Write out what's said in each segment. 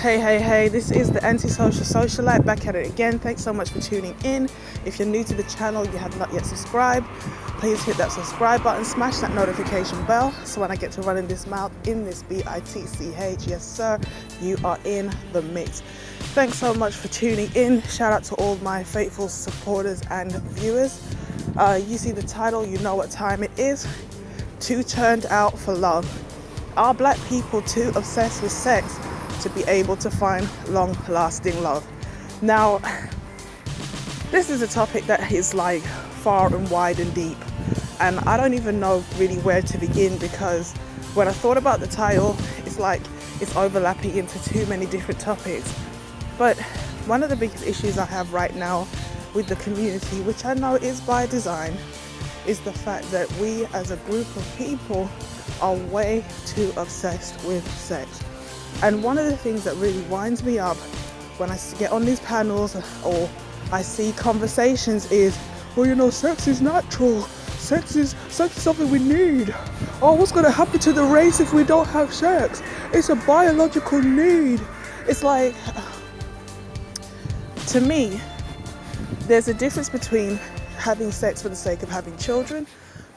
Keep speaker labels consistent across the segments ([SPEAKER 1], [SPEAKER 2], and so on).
[SPEAKER 1] Hey, this is the antisocial socialite back at it again. Thanks so much for tuning in. If you're new to the channel, you have not yet subscribed, please hit that subscribe button, smash that notification bell, so when I get to running this mouth in this BITCH, yes sir, you are in the mix. Thanks so much for tuning in. Shout out to all my faithful supporters and viewers. You see the title, you know what time it is. Too turned out for love. Are black people too obsessed with sex to be able to find long-lasting love? Now, this is a topic that is like far and wide and deep, and I don't even know really where to begin, because when I thought about the title, it's like it's overlapping into too many different topics. But one of the biggest issues I have right now with the community, which I know is by design, is the fact that we as a group of people are way too obsessed with sex. And one of the things that really winds me up when I get on these panels or I see conversations is, well, you know, sex is natural. Sex is something we need. Oh, what's going to happen to the race if we don't have sex? It's a biological need. It's like, to me, there's a difference between having sex for the sake of having children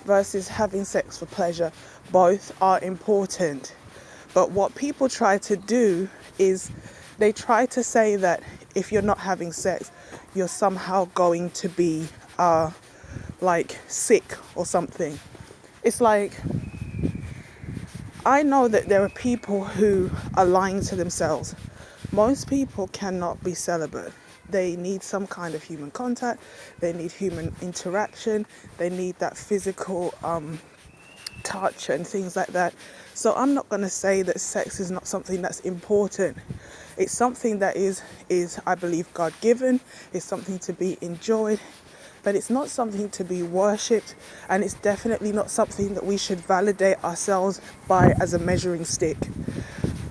[SPEAKER 1] versus having sex for pleasure. Both are important. But what people try to do is they try to say that if you're not having sex, you're somehow going to be like sick or something. It's like, I know that there are people who are lying to themselves. Most people cannot be celibate. They need some kind of human contact. They need human interaction. They need that physical touch and things like that. So I'm not going to say that sex is not something that's important. It's something that is I believe, God-given. It's something to be enjoyed, but it's not something to be worshipped, and it's definitely not something that we should validate ourselves by as a measuring stick.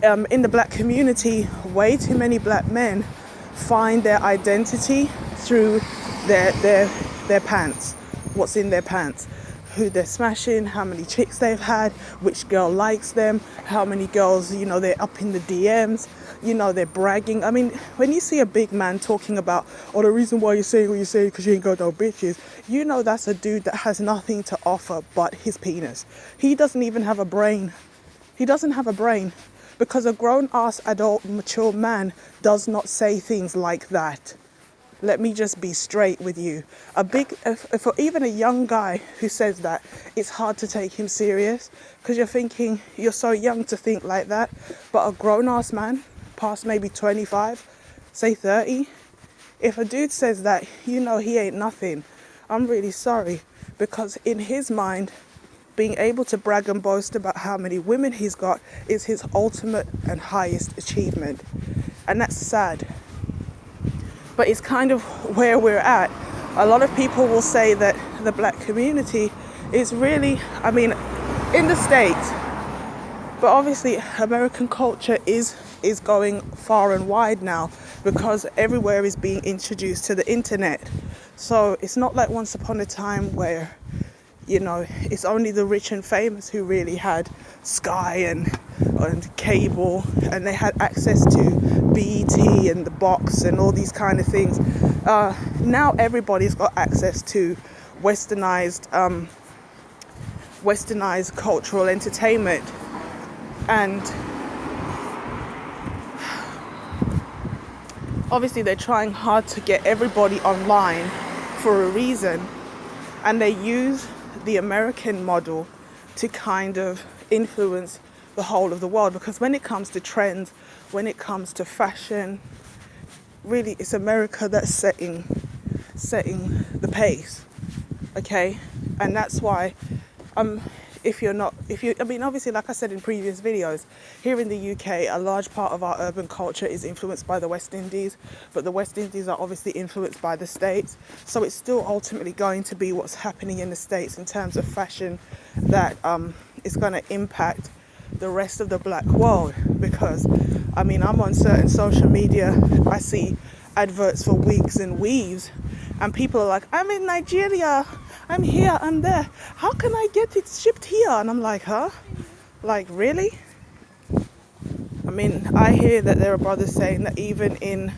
[SPEAKER 1] In the black community, way too many black men find their identity through their pants, what's in their pants, who they're smashing, how many chicks they've had, which girl likes them, how many girls, you know, they're up in the DMs, you know, they're bragging. I mean, when you see a big man talking about, oh, the reason why you're saying what you're saying because you ain't got no bitches, you know that's a dude that has nothing to offer but his penis. He doesn't even have a brain. He doesn't have a brain, because a grown-ass adult mature man does not say things like that. Let me just be straight with you. For even a young guy who says that, it's hard to take him serious, because you're thinking, you're so young to think like that. But a grown-ass man, past maybe 25, say 30, if a dude says that, you know he ain't nothing. I'm really sorry, because in his mind, being able to brag and boast about how many women he's got is his ultimate and highest achievement. And that's sad. But it's kind of where we're at. A lot of people will say that the black community is really, I mean, in the States, but obviously American culture is going far and wide now, because everywhere is being introduced to the internet. So it's not like once upon a time where, you know, it's only the rich and famous who really had Sky and cable, and they had access to BET and the box and all these kind of things. Now everybody's got access to westernized cultural entertainment, and obviously they're trying hard to get everybody online for a reason, and they use the American model to kind of influence the whole of the world, because when it comes to trends, when it comes to fashion, really it's America that's setting the pace, okay? And that's why I mean, obviously, like I said in previous videos, here in the UK, a large part of our urban culture is influenced by the West Indies, but the West Indies are obviously influenced by the States. So it's still ultimately going to be what's happening in the States in terms of fashion that is going to impact the rest of the black world. Because, I mean, I'm on certain social media, I see adverts for wigs and weaves, and people are like, I'm in Nigeria, I'm here, I'm there, how can I get it shipped here? And I'm like, huh? Like, really? mean, I hear that there are brothers saying that even in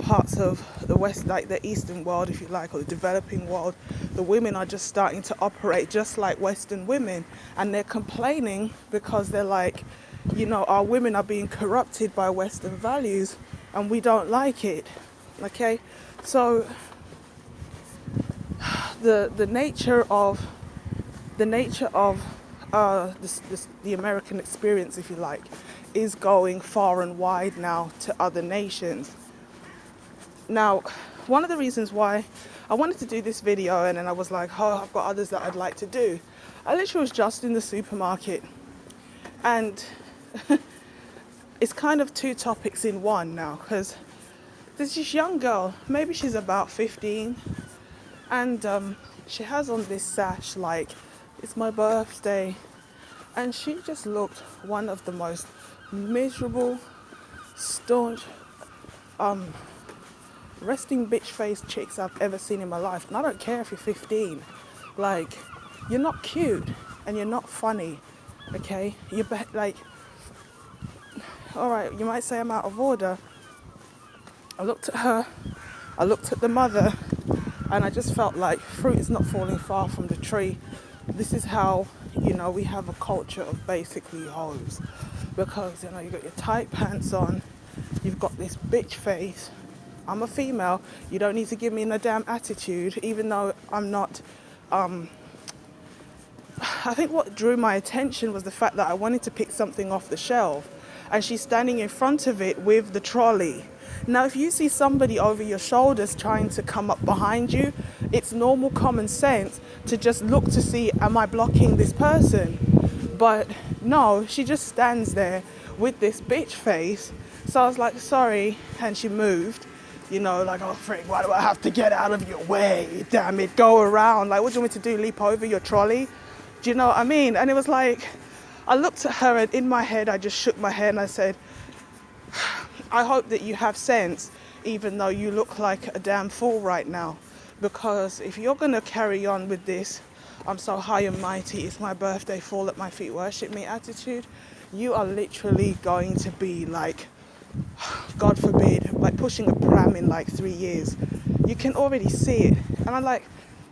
[SPEAKER 1] parts of the West, like the Eastern world, if you like, or the developing world, the women are just starting to operate just like Western women, and they're complaining because they're like, you know, our women are being corrupted by Western values, and we don't like it. Okay, so the nature of the American experience, if you like, is going far and wide now to other nations. Now, one of the reasons why I wanted to do this video, and then I was like, oh, I've got others that I'd like to do. I literally was just in the supermarket, and it's kind of two topics in one now, because there's this young girl, maybe she's about 15, and she has on this sash like, it's my birthday, and she just looked one of the most miserable, staunch, resting bitch face chicks I've ever seen in my life. And I don't care if you're 15. Like, you're not cute and you're not funny, okay? You're like, all right, you might say I'm out of order. I looked at her, I looked at the mother, and I just felt like fruit is not falling far from the tree. This is how, you know, we have a culture of basically hoes. Because, you know, you've got your tight pants on, you've got this bitch face. I'm a female, you don't need to give me no damn attitude, even though I'm not. I think what drew my attention was the fact that I wanted to pick something off the shelf, and she's standing in front of it with the trolley. Now, if you see somebody over your shoulders trying to come up behind you, it's normal common sense to just look to see, am I blocking this person? But no, she just stands there with this bitch face. So I was like, sorry, and she moved. You know, like, oh, frick, why do I have to get out of your way? Damn it, go around. Like, what do you want me to do, leap over your trolley? Do you know what I mean? And it was like, I looked at her, and in my head, I just shook my head and I said, I hope that you have sense, even though you look like a damn fool right now. Because if you're going to carry on with this, I'm so high and mighty, it's my birthday, fall at my feet, worship me attitude, you are literally going to be like, God forbid, like pushing a pram in like 3 years. You can already see it. And I'm like,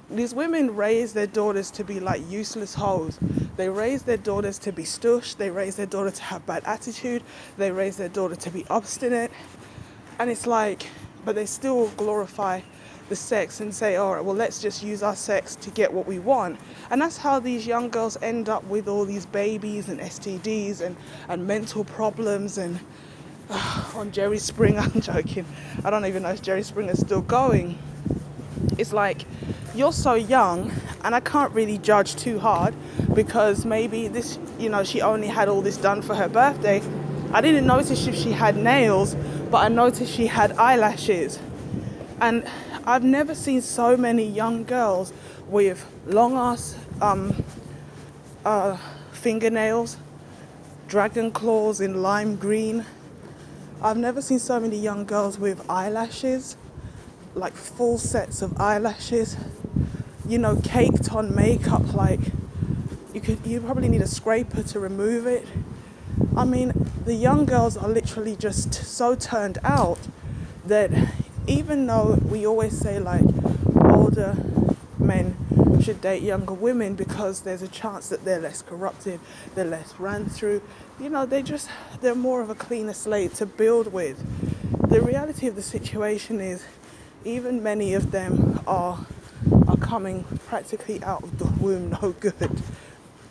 [SPEAKER 1] these women raise their daughters to be like useless hoes. They raise their daughters to be stush. They raise their daughter to have bad attitude. They raise their daughter to be obstinate. And it's like, but they still glorify the sex and say, all right, well, let's just use our sex to get what we want. And that's how these young girls end up with all these babies and STDs and mental problems and on Jerry Springer. I'm joking. I don't even know if Jerry Springer's still going. It's like, you're so young, and I can't really judge too hard because maybe this, you know, she only had all this done for her birthday. I didn't notice if she had nails, but I noticed she had eyelashes. And I've never seen so many young girls with long ass fingernails, dragon claws in lime green. I've never seen so many young girls with eyelashes, like full sets of eyelashes, you know, caked on makeup, like you probably need a scraper to remove it. I mean, the young girls are literally just so turned out that even though we always say like older men should date younger women because there's a chance that they're less corrupted, they're less ran through, you know, they're more of a cleaner slate to build with. The reality of the situation is even many of them are coming practically out of the womb no good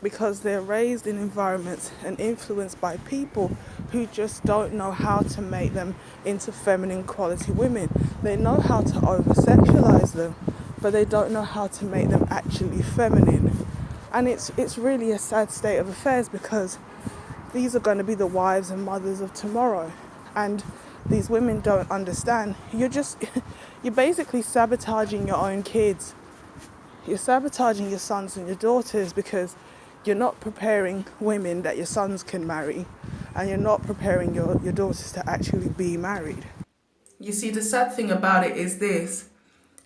[SPEAKER 1] because they're raised in environments and influenced by people who just don't know how to make them into feminine quality women. They know how to oversexualize them, but they don't know how to make them actually feminine. And it's really a sad state of affairs because these are going to be the wives and mothers of tomorrow. And these women don't understand. You're basically sabotaging your own kids. You're sabotaging your sons and your daughters because you're not preparing women that your sons can marry, and you're not preparing your daughters to actually be married. You see, the sad thing about it is this.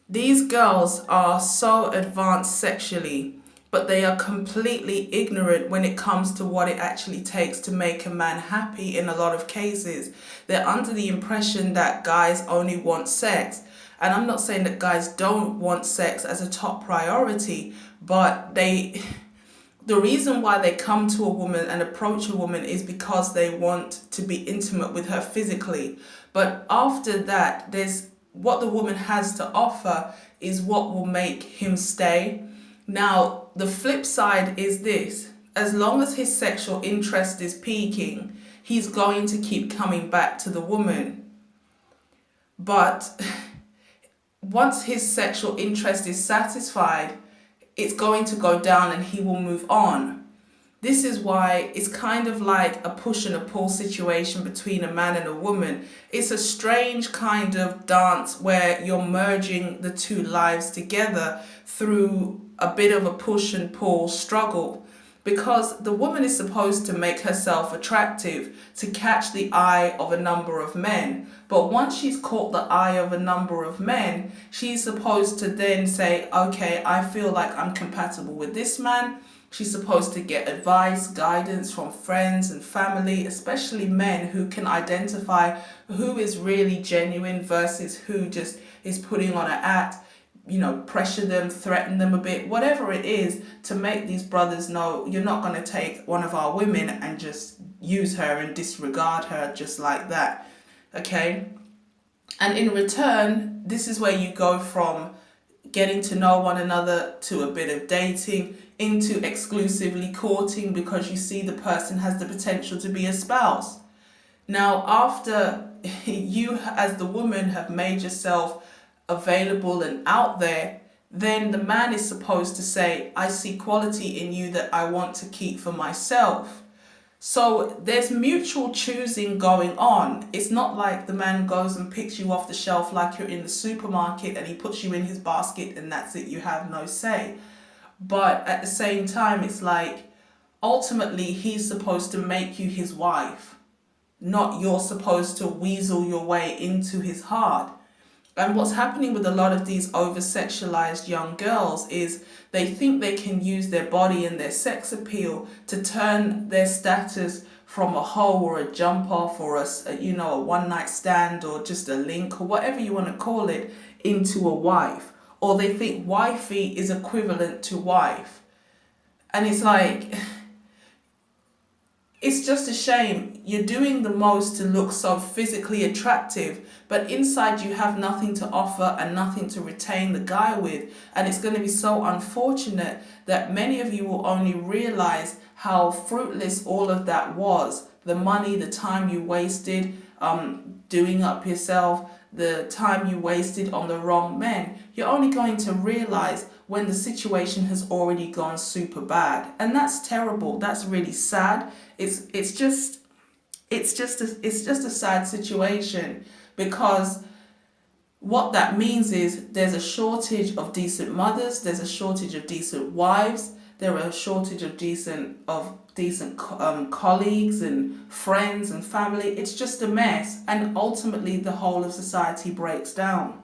[SPEAKER 1] These girls are so advanced sexually, but they are completely ignorant when it comes to what it actually takes to make a man happy in a lot of cases. They're under the impression that guys only want sex. And I'm not saying that guys don't want sex as a top priority, but the reason why they come to a woman and approach a woman is because they want to be intimate with her physically. But after that, there's what the woman has to offer is what will make him stay. Now, the flip side is this: as long as his sexual interest is peaking, he's going to keep coming back to the woman. But once his sexual interest is satisfied, it's going to go down and he will move on. This is why it's kind of like a push and a pull situation between a man and a woman. It's a strange kind of dance where you're merging the two lives together through a bit of a push and pull struggle, because the woman is supposed to make herself attractive to catch the eye of a number of men. But once she's caught the eye of a number of men, she's supposed to then say, okay, I feel like I'm compatible with this man. She's supposed to get advice, guidance from friends and family, especially men who can identify who is really genuine versus who just is putting on an act. You know, pressure them, threaten them a bit, whatever it is, to make these brothers know you're not going to take one of our women and just use her and disregard her just like that. Okay? And in return, this is where you go from getting to know one another to a bit of dating into exclusively courting, because you see the person has the potential to be a spouse. Now, after you as the woman have made yourself available and out there, then the man is supposed to say, I see quality in you that I want to keep for myself. So there's mutual choosing going on. It's not like the man goes and picks you off the shelf like you're in the supermarket and he puts you in his basket and that's it, you have no say. But at the same time, it's like ultimately he's supposed to make you his wife, not you're supposed to weasel your way into his heart. And what's happening with a lot of these over-sexualized young girls is they think they can use their body and their sex appeal to turn their status from a hoe or a jump off or a one-night stand or just a link or whatever you want to call it into a wife. Or they think wifey is equivalent to wife. And it's like, it's just a shame. You're doing the most to look so physically attractive, but inside you have nothing to offer and nothing to retain the guy with. And it's going to be so unfortunate that many of you will only realize how fruitless all of that was. The money, the time you wasted doing up yourself, the time you wasted on the wrong men. You're only going to realize when the situation has already gone super bad. And that's terrible. That's really sad. It's just a sad situation, because what that means is there's a shortage of decent mothers, there's a shortage of decent wives, there are a shortage of decent colleagues and friends and family. It's just a mess, and ultimately the whole of society breaks down.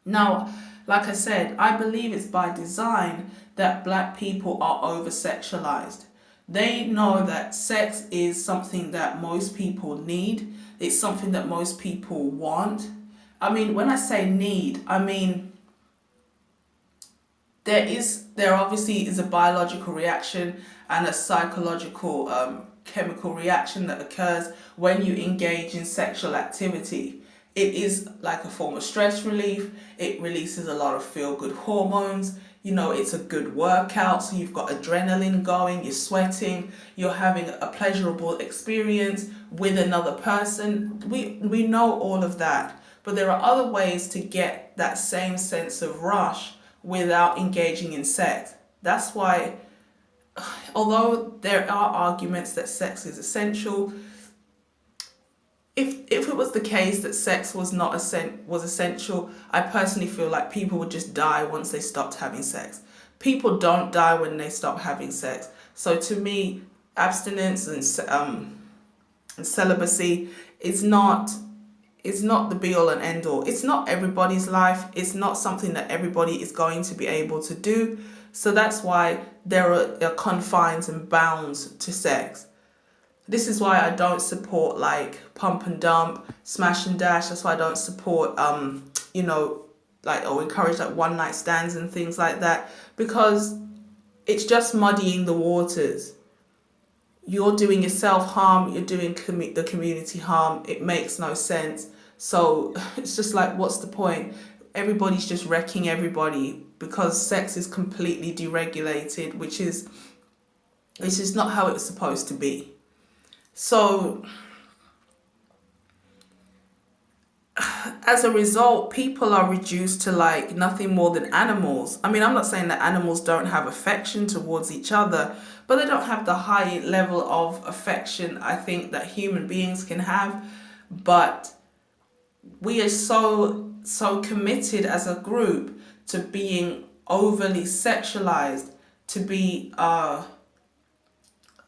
[SPEAKER 1] Now, like I said, I believe it's by design that black people are over-sexualized. They know that sex is something that most people need. It's something that most people want. I mean, when I say need, I mean there obviously is a biological reaction and a psychological chemical reaction that occurs when you engage in sexual activity. It is like a form of stress relief. It releases a lot of feel-good hormones. You know, it's a good workout, so you've got adrenaline going, you're sweating, you're having a pleasurable experience with another person. We know all of that, but there are other ways to get that same sense of rush without engaging in sex. That's why, although there are arguments that sex is essential, if it was the case that sex was essential, I personally feel like people would just die once they stopped having sex. People don't die when they stop having sex. So to me, abstinence and celibacy is not the be all and end all. It's not everybody's life. It's not something that everybody is going to be able to do. So that's why there are confines and bounds to sex. This is why I don't support like pump and dump, smash and dash. That's why I don't support or encourage like one night stands and things like that, because it's just muddying the waters. You're doing yourself harm, you're doing the community harm. It makes no sense. So it's just like, what's the point? Everybody's just wrecking everybody because sex is completely deregulated, which is not how it's supposed to be. So as a result, people are reduced to like nothing more than animals. I mean, I'm not saying that animals don't have affection towards each other, but they don't have the high level of affection I think that human beings can have. But we are so committed as a group to being overly sexualized, to be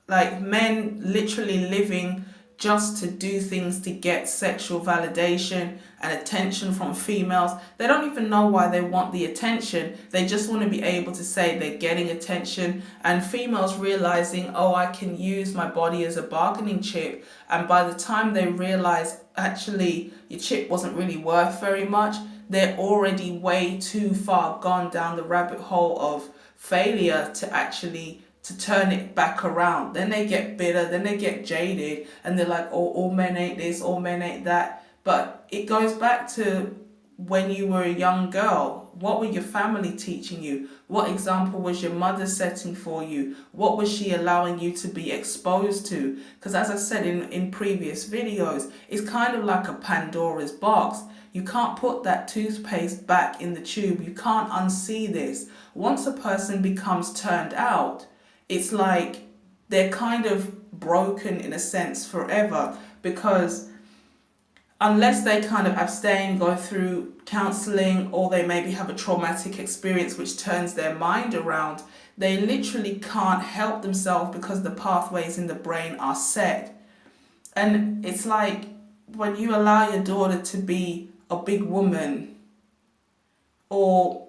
[SPEAKER 1] like men literally living just to do things to get sexual validation and attention from females. They don't even know why they want the attention. They just want to be able to say they're getting attention. And females realizing, oh, I can use my body as a bargaining chip. And by the time they realize, actually, your chip wasn't really worth very much, they're already way too far gone down the rabbit hole of failure to turn it back around. Then they get bitter, then they get jaded, and they're like, oh, all men ain't this, all men ain't that. But it goes back to when you were a young girl. What were your family teaching you? What example was your mother setting for you? What was she allowing you to be exposed to? Because as I said in previous videos, it's kind of like a Pandora's box. You can't put that toothpaste back in the tube. You can't unsee this. Once a person becomes turned out, it's like they're kind of broken in a sense forever, because unless they kind of abstain, go through counseling, or they maybe have a traumatic experience which turns their mind around, they literally can't help themselves because the pathways in the brain are set. And it's like when you allow your daughter to be a big woman, or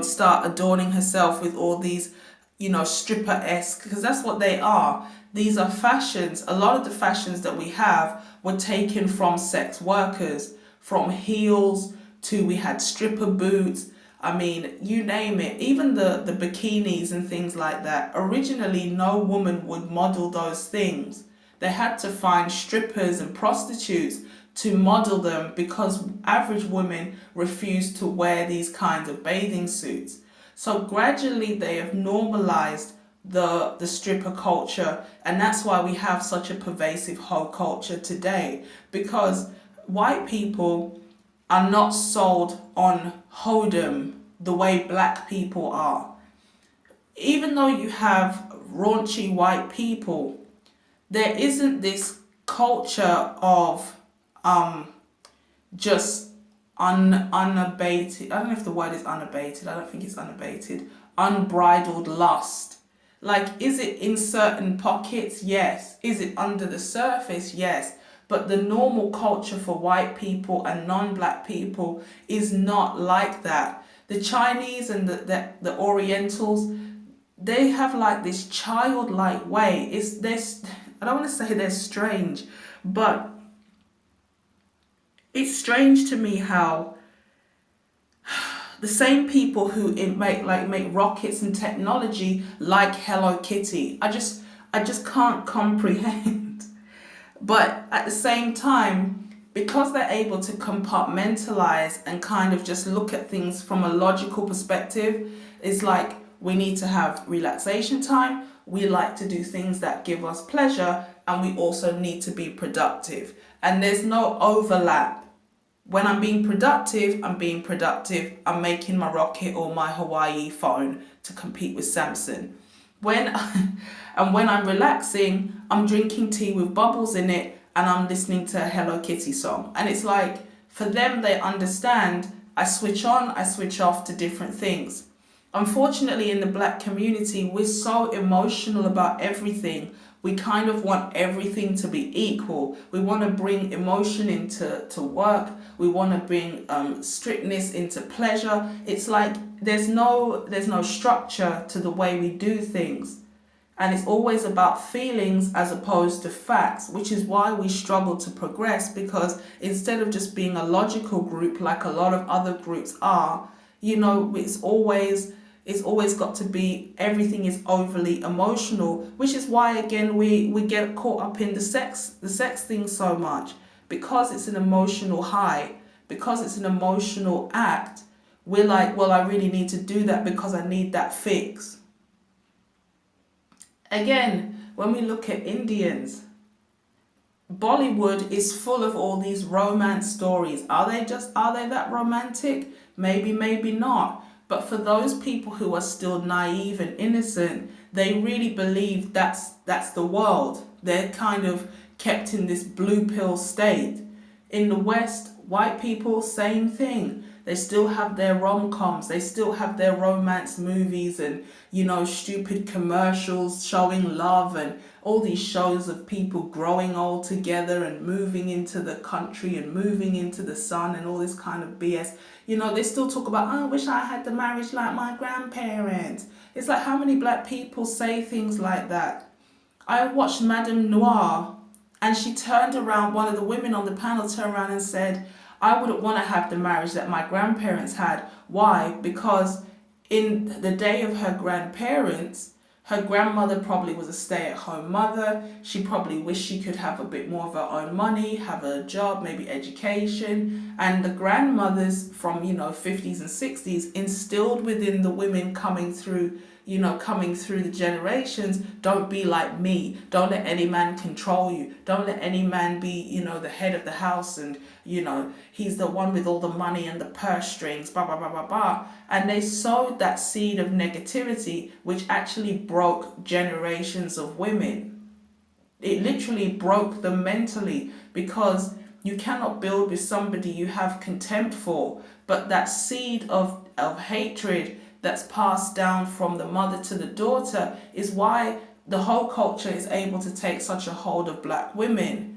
[SPEAKER 1] start adorning herself with all these, stripper-esque, because that's what they are. These are fashions. A lot of the fashions that we have were taken from sex workers, from heels to, we had stripper boots. I mean, you name it. Even the bikinis and things like that. Originally, no woman would model those things. They had to find strippers and prostitutes to model them, because average women refused to wear these kinds of bathing suits. So gradually they have normalized the stripper culture, and that's why we have such a pervasive hoe culture today, because white people are not sold on hoedom the way black people are. Even though you have raunchy white people, there isn't this culture of just unabated, I don't know if the word is unabated, I don't think it's unabated, unbridled lust. Like, is it in certain pockets? Yes. Is it under the surface? Yes. But the normal culture for white people and non-black people is not like that. The Chinese and the Orientals, they have like this childlike way. It's this, I don't want to say they're strange, but it's strange to me how the same people who make rockets and technology like Hello Kitty. I just can't comprehend. But at the same time, because they're able to compartmentalize and kind of just look at things from a logical perspective, it's like, we need to have relaxation time, we like to do things that give us pleasure, and we also need to be productive. And there's no overlap. When I'm being productive, I'm making my rocket or my Hawaii phone to compete with Samsung. When I'm relaxing, I'm drinking tea with bubbles in it, and I'm listening to a Hello Kitty song. And it's like, for them, they understand, I switch on, I switch off to different things. Unfortunately, in the black community, we're so emotional about everything. We kind of want everything to be equal. We want to bring emotion into work. We want to bring strictness into pleasure. It's like there's no structure to the way we do things. And it's always about feelings as opposed to facts, which is why we struggle to progress, because instead of just being a logical group like a lot of other groups are, it's always got to be, everything is overly emotional, which is why again we get caught up in the sex thing so much, because it's an emotional high, because it's an emotional act. We're like, well, I really need to do that because I need that fix. Again, when we look at Indians, Bollywood is full of all these romance stories. Are they that romantic? Maybe, maybe not. But for those people who are still naive and innocent, they really believe that's the world. They're kind of kept in this blue pill state. In the West, white people, same thing. They still have their rom-coms, they still have their romance movies and, stupid commercials showing love and all these shows of people growing old together and moving into the country and moving into the sun and all this kind of BS. They still talk about, I wish I had the marriage like my grandparents. It's like, how many black people say things like that? I watched Madame Noir, and she turned around, one of the women on the panel turned around and said, I wouldn't want to have the marriage that my grandparents had. Why? Because in the day of her grandparents, her grandmother probably was a stay-at-home mother. She probably wished she could have a bit more of her own money, have a job, maybe education. And the grandmothers from, 50s and 60s instilled within the women coming through the generations, don't be like me. Don't let any man control you. Don't let any man be, the head of the house and, he's the one with all the money and the purse strings, blah, blah, blah, blah, blah. And they sowed that seed of negativity, which actually broke generations of women. It literally broke them mentally, because you cannot build with somebody you have contempt for, but that seed of hatred that's passed down from the mother to the daughter is why the whole culture is able to take such a hold of black women.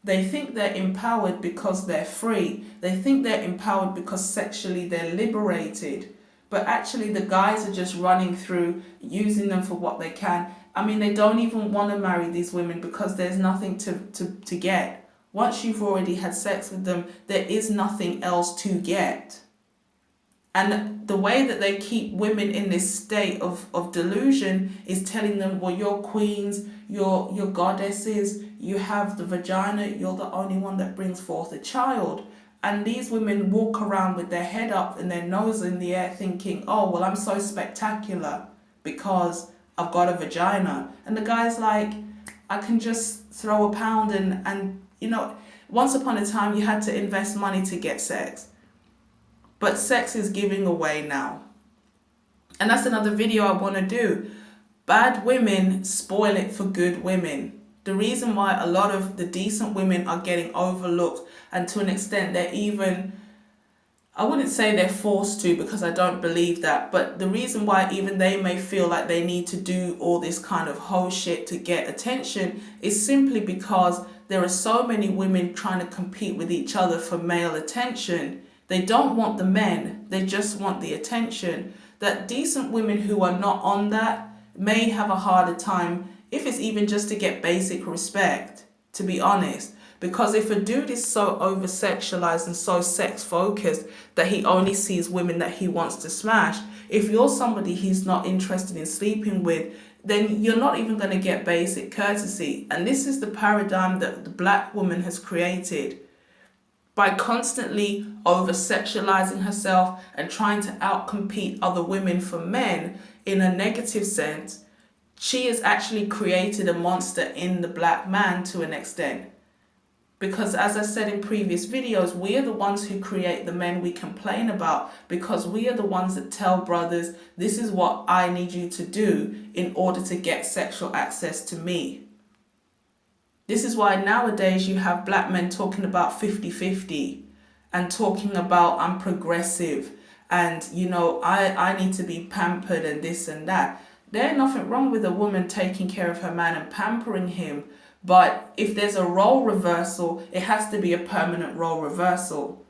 [SPEAKER 1] They think they're empowered because they're free. They think they're empowered because sexually they're liberated. But actually the guys are just running through, using them for what they can. I mean, they don't even want to marry these women because there's nothing to get. Once you've already had sex with them, there is nothing else to get. And the way that they keep women in this state of delusion is telling them, well, you're queens, you're goddesses, you have the vagina, you're the only one that brings forth a child. And these women walk around with their head up and their nose in the air thinking, oh, well, I'm so spectacular because I've got a vagina. And the guy's like, I can just throw a pound and once upon a time you had to invest money to get sex. But sex is giving away now. And that's another video I want to do. Bad women spoil it for good women. The reason why a lot of the decent women are getting overlooked, and to an extent they're even, I wouldn't say they're forced to, because I don't believe that, but the reason why even they may feel like they need to do all this kind of whole shit to get attention is simply because there are so many women trying to compete with each other for male attention. They don't want the men, they just want the attention. That decent women who are not on that may have a harder time, if it's even just to get basic respect, to be honest. Because if a dude is so oversexualized and so sex focused that he only sees women that he wants to smash, if you're somebody he's not interested in sleeping with, then you're not even going to get basic courtesy. And this is the paradigm that the black woman has created. By constantly over-sexualizing herself and trying to outcompete other women for men in a negative sense, she has actually created a monster in the black man to an extent. Because as I said in previous videos, we are the ones who create the men we complain about, because we are the ones that tell brothers, this is what I need you to do in order to get sexual access to me. This is why nowadays you have black men talking about 50-50 and talking about I'm progressive and, I need to be pampered and this and that.
[SPEAKER 2] There's nothing wrong with a woman taking care of her man and pampering him, but if there's a role reversal, it has to be a permanent role reversal.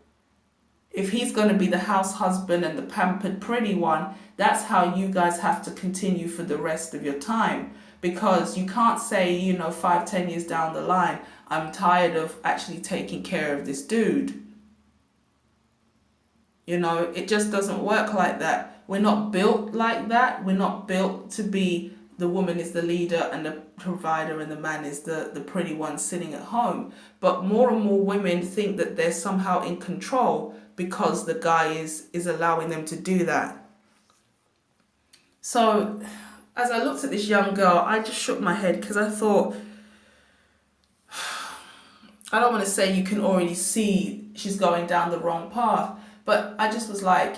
[SPEAKER 2] If he's going to be the house husband and the pampered pretty one, that's how you guys have to continue for the rest of your time. Because you can't say, 5-10 years down the line, I'm tired of actually taking care of this dude. It just doesn't work like that. We're not built like that. We're not built to be the woman is the leader and the provider and the man is the pretty one sitting at home. But more and more women think that they're somehow in control because the guy is allowing them to do that. So as I looked at this young girl, I just shook my head because I thought, I don't want to say you can already see she's going down the wrong path, but I just was like,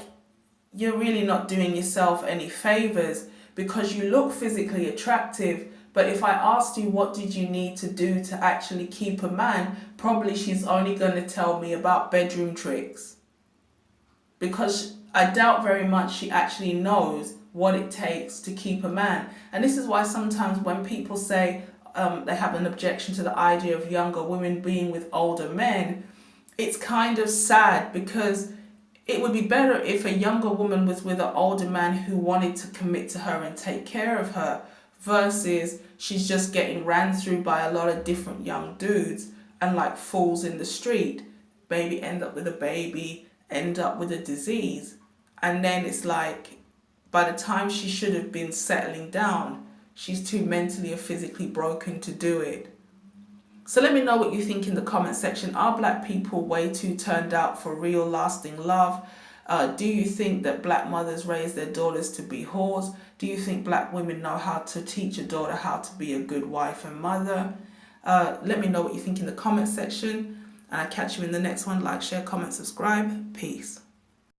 [SPEAKER 2] you're really not doing yourself any favors, because you look physically attractive, but if I asked you what did you need to do to actually keep a man, probably she's only going to tell me about bedroom tricks. Because I doubt very much she actually knows what it takes to keep a man. And this is why sometimes when people say they have an objection to the idea of younger women being with older men, it's kind of sad, because it would be better if a younger woman was with an older man who wanted to commit to her and take care of her, versus she's just getting ran through by a lot of different young dudes and like fools in the street. Maybe end up with a baby, end up with a disease. And then it's like, by the time she should have been settling down, she's too mentally or physically broken to do it. So let me know what you think in the comment section. Are black people way too turned out for real lasting love? Do you think that black mothers raise their daughters to be whores? Do you think black women know how to teach a daughter how to be a good wife and mother? Let me know what you think in the comment section. And I'll catch you in the next one. Like, share, comment, subscribe. Peace.